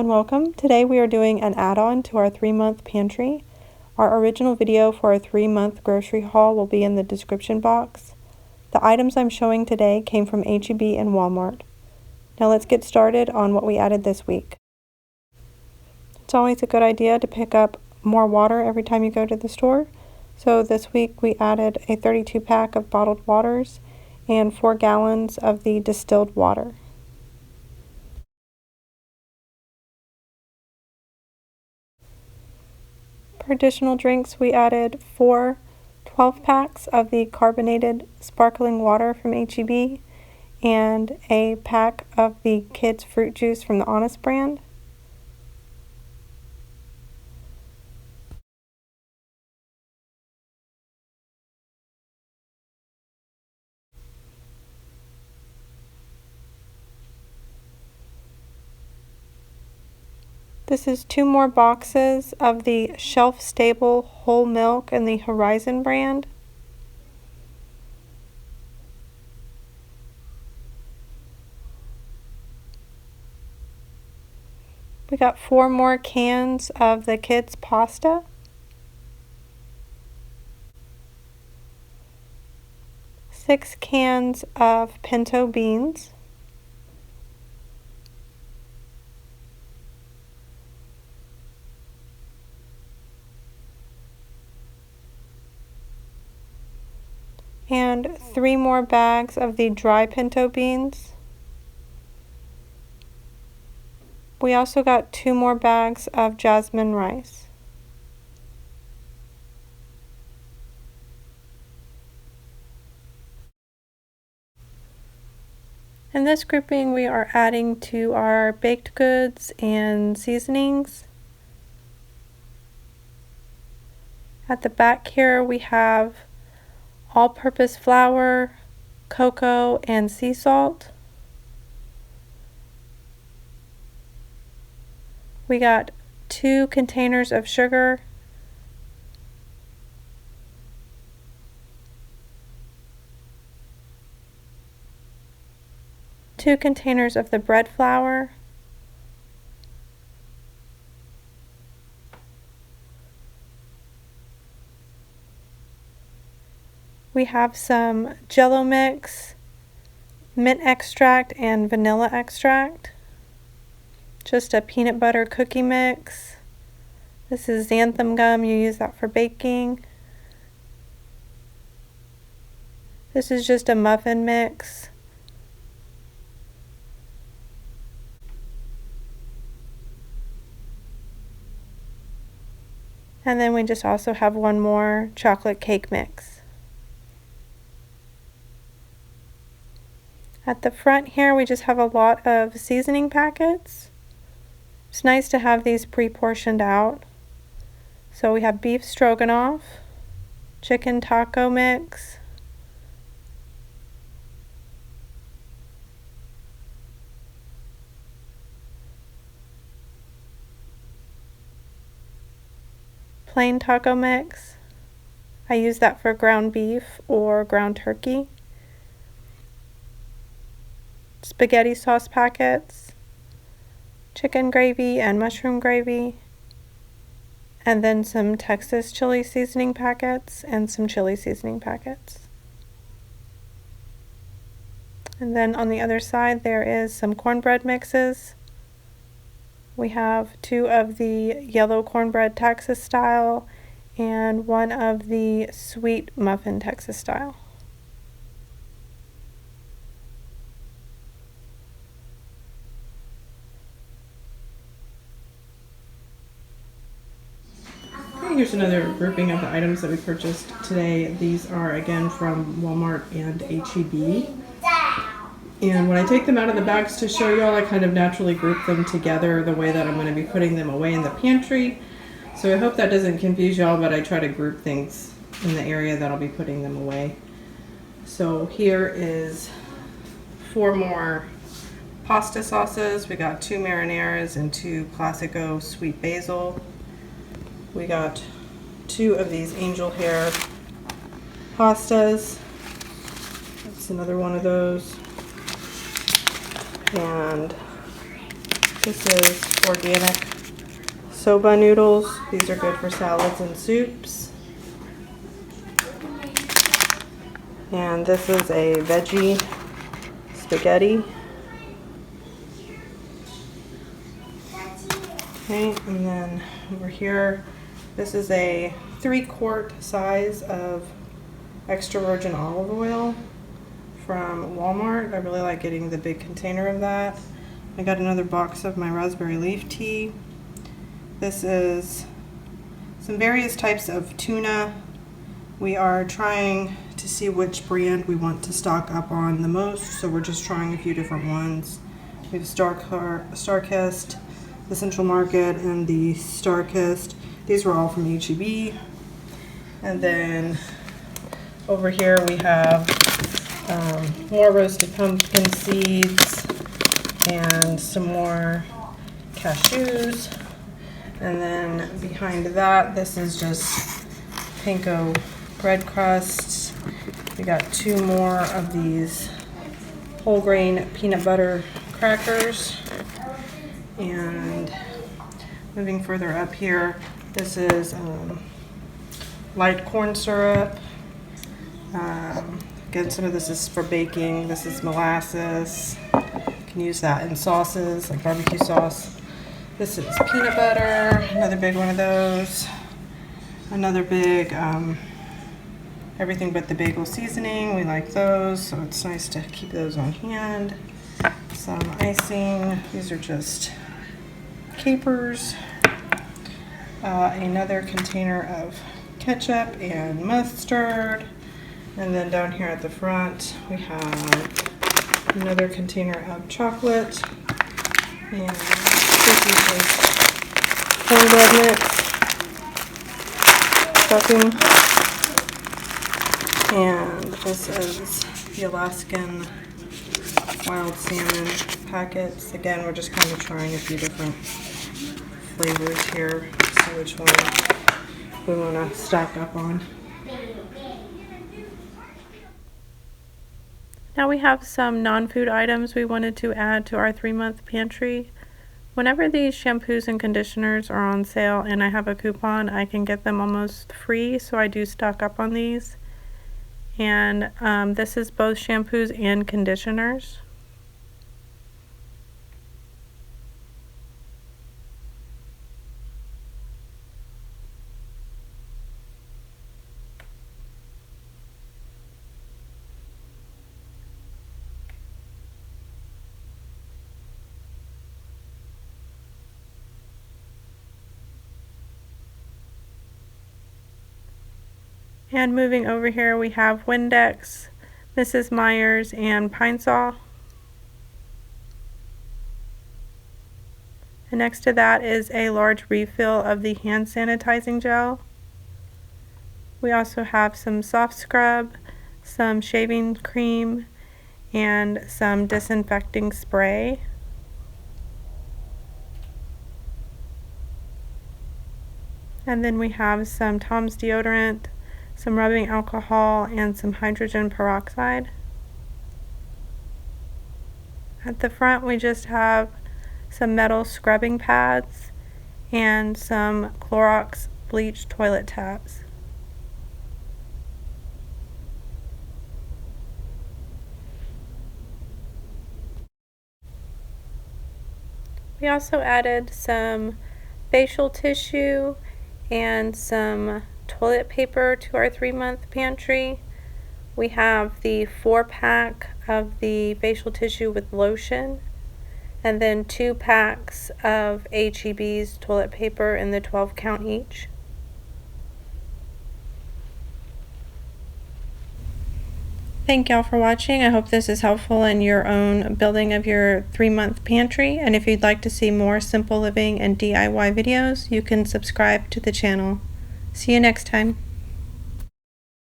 and welcome. Today we are doing an add-on to our 3-month pantry. Our original video for our 3-month grocery haul will be in the description box. The items I'm showing today came from H-E-B and Walmart. Now let's get started on what we added this week. It's always a good idea to pick up more water every time you go to the store. So this week we added a 32-pack of bottled waters and 4 gallons of the distilled water. For additional drinks, we added 4 12-packs of the carbonated sparkling water from H-E-B and a pack of the kids' fruit juice from the Honest brand. This is 2 more boxes of the shelf-stable whole milk in the Horizon brand. We got 4 more cans of the kids' pasta. Six cans of pinto beans. And 3 more bags of the dry pinto beans. We also got 2 more bags of jasmine rice. In this grouping, we are adding to our baked goods and seasonings. At the back here, we have all-purpose flour, cocoa, and sea salt. We got 2 containers of sugar, two containers of the bread flour, we have some Jell-O mix, mint extract, and vanilla extract. Just a peanut butter cookie mix. This is xanthan gum, you use that for baking. This is just a muffin mix. And then we just also have 1 more chocolate cake mix. At the front here, we just have a lot of seasoning packets. It's nice to have these pre-portioned out. So we have beef stroganoff, chicken taco mix, plain taco mix. I use that for ground beef or ground turkey. Spaghetti sauce packets, chicken gravy and mushroom gravy, and then some Texas chili seasoning packets and some chili seasoning packets. And then on the other side there is some cornbread mixes. We have 2 of the yellow cornbread Texas style and 1 of the sweet muffin Texas style. Here's another grouping of the items that we purchased today. These are again from Walmart and H-E-B. And when I take them out of the bags to show y'all, I kind of naturally group them together the way that I'm going to be putting them away in the pantry. So I hope that doesn't confuse y'all, but I try to group things in the area that I'll be putting them away. So here is 4 more pasta sauces. We got 2 marinaras and 2 Classico sweet basil. We got 2 of these angel hair pastas. That's another one of those. And This is organic Soba noodles. These are good for salads and soups. And this is a veggie spaghetti. Okay, and then over here, this is a 3-quart size of extra virgin olive oil from Walmart. I really like getting the big container of that. I got another box of my raspberry leaf tea. This is some various types of tuna. We are trying to see which brand we want to stock up on the most, so we're just trying a few different ones. We have Starkist, the Central Market, and the Starkist. These were all from H-E-B. And then over here we have more roasted pumpkin seeds and some more cashews. And then behind that, this is just panko bread crusts. We got 2 more of these whole grain peanut butter crackers. And moving further up here, this is light corn syrup. Again, some of this is for baking. This is molasses. You can use that in sauces, like barbecue sauce. This is peanut butter, another big one of those. Another big everything but the bagel seasoning. We like those, so it's nice to keep those on hand. Some icing. These are just capers. Another container of ketchup and mustard. And then down here at the front, we have another container of chocolate. And this is cornbread mix, stuffing. And this is the Alaskan wild salmon packets. Again, we're just kind of trying a few different flavors here, see which one we want to stock up on. Now we have some non-food items we wanted to add to our 3-month pantry. Whenever these shampoos and conditioners are on sale and I have a coupon, I can get them almost free, so I do stock up on these. And this is both shampoos and conditioners. And moving over here, we have Windex, Mrs. Meyer's, and Pine Sol. And next to that is a large refill of the hand sanitizing gel. We also have some soft scrub, some shaving cream, and some disinfecting spray. And then we have some Tom's deodorant, some rubbing alcohol, and some hydrogen peroxide. At the front, we just have some metal scrubbing pads and some Clorox bleach toilet tabs. We also added some facial tissue and some toilet paper to our 3-month pantry. We have the 4-pack of the facial tissue with lotion, and then 2 packs of H-E-B's toilet paper in the 12 count each. Thank y'all for watching. I hope this is helpful in your own building of your 3-month pantry. And if you'd like to see more simple living and DIY videos, you can subscribe to the channel. See you next time.